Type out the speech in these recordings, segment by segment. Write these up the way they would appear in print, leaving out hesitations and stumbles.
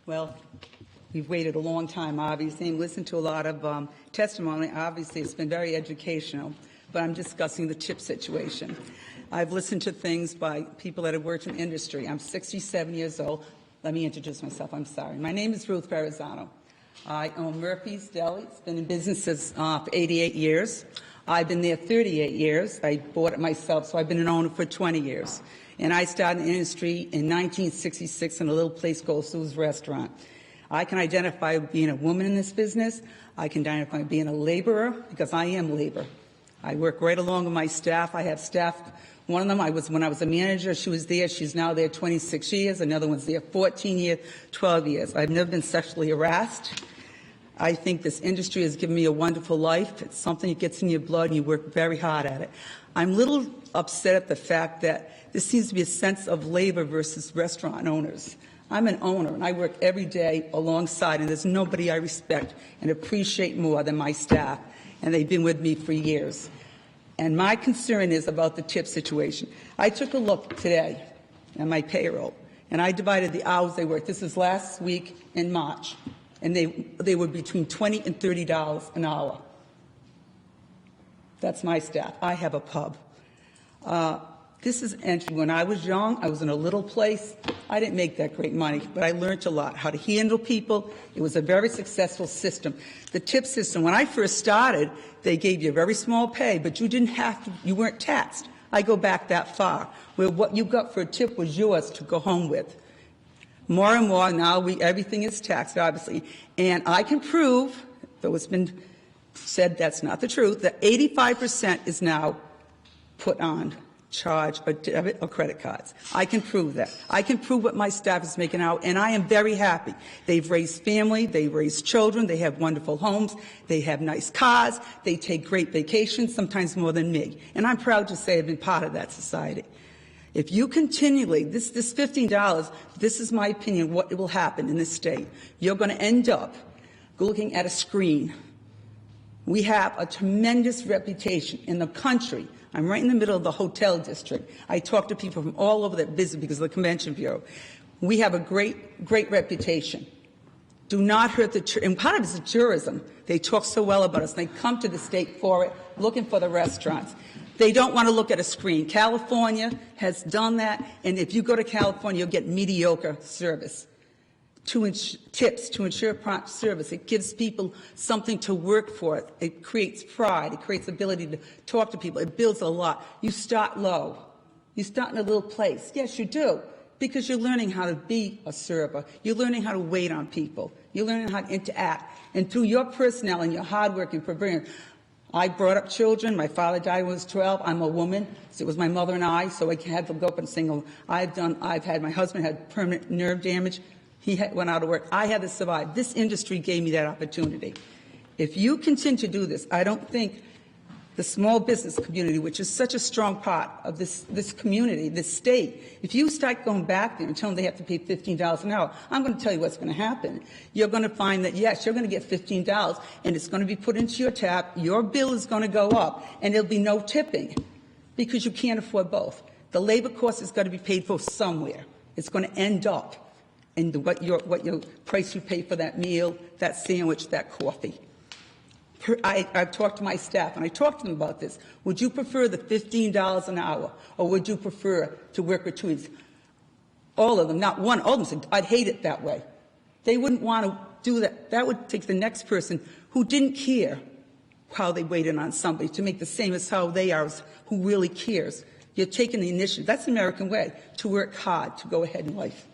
Well, we've waited a long time, obviously, and listened to a lot of testimony. Obviously, it's been very educational, but I'm discussing the tip situation. I've listened to things by people that have worked in industry. I'm 67 years old. Let me introduce myself. I'm sorry. My name is Ruth Barzano. I own Murphy's Deli. It's been in business for 88 years. I've been there 38 years. I bought it myself, so I've been an owner for 20 years. And I started in the industry in 1966 in a little place called Sue's Restaurant. I can identify being a woman in this business. I can identify being a laborer because I am labor. I work right along with my staff. I have staff. One of them, when I was a manager, she was there. She's now there 26 years. Another one's there 14 years, 12 years. I've never been sexually harassed. I think this industry has given me a wonderful life. It's something that gets in your blood, and you work very hard at it. I'm a little upset at the fact that there seems to be a sense of labor versus restaurant owners. I'm an owner, and I work every day alongside, and there's nobody I respect and appreciate more than my staff, and they've been with me for years. And my concern is about the tip situation. I took a look today at my payroll, and I divided the hours they worked. This is last week in March. And they were between $20 and $30 an hour. That's my staff. I have a pub. This is entry. When I was young, I was in a little place. I didn't make that great money, but I learned a lot, how to handle people. It was a very successful system. The tip system, when I first started, they gave you a very small pay, but you didn't have to, you weren't taxed. I go back that far, where what you got for a tip was yours to go home with. More and more now, everything is taxed, obviously. And I can prove, though it's been said that's not the truth, that 85% is now put on charge or debit or credit cards. I can prove that. I can prove what my staff is making out, and I am very happy. They've raised family, they've raised children, they have wonderful homes, they have nice cars, they take great vacations, sometimes more than me. And I'm proud to say I've been part of that society. If you continually, this $15, this is my opinion, what will happen in this state. You're going to end up looking at a screen. We have a tremendous reputation in the country. I'm right in the middle of the hotel district. I talk to people from all over that visit because of the Convention Bureau. We have a great, great reputation. Do not hurt the, and part of it is the tourism. They talk so well about us. They come to the state for it, looking for the restaurants. They don't want to look at a screen. California has done that, and if you go to California, you'll get mediocre service. Tips to ensure prompt service. It gives people something to work for. It creates pride. It creates ability to talk to people. It builds a lot. You start low. You start in a little place. Yes, you do, because you're learning how to be a server. You're learning how to wait on people. You're learning how to interact. And through your personnel and your hard work and perseverance, I brought up children. My father died when I was 12. I'm a woman. So it was my mother and I, so I had to go up and single. I've had, my husband had permanent nerve damage. He went out of work. I had to survive. This industry gave me that opportunity. If you continue to do this, I don't think the small business community, which is such a strong part of this community, this state, if you start going back there and telling them they have to pay $15 an hour, I'm going to tell you what's going to happen. You're going to find that, yes, you're going to get $15, and it's going to be put into your tab. Your bill is going to go up, and there'll be no tipping because you can't afford both. The labor cost is going to be paid for somewhere. It's going to end up in what your price you pay for that meal, that sandwich, that coffee. I've talked to my staff, and I talked to them about this. Would you prefer the $15 an hour, or would you prefer to work with 2 weeks? All of them, not one, all of them said, I'd hate it that way. They wouldn't want to do that. That would take the next person who didn't care how they waited on somebody to make the same as how they are, who really cares. You're taking the initiative. That's the American way, to work hard, to go ahead in life.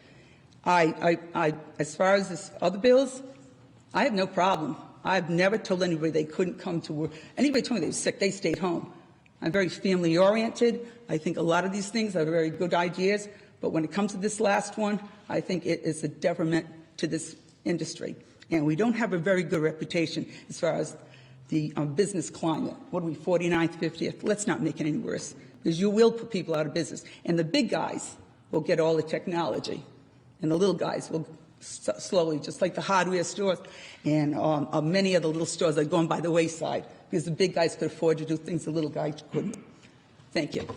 As far as this other bills, I have no problem. I've never told anybody they couldn't come to work. Anybody told me they were sick, they stayed home. I'm very family-oriented. I think a lot of these things are very good ideas, but when it comes to this last one, I think it is a detriment to this industry. And we don't have a very good reputation as far as the business climate. What are we, 49th, 50th? Let's not make it any worse, because you will put people out of business. And the big guys will get all the technology, and the little guys will slowly, just like the hardware stores and many of the little stores are going by the wayside because the big guys could afford to do things the little guys couldn't. Thank you.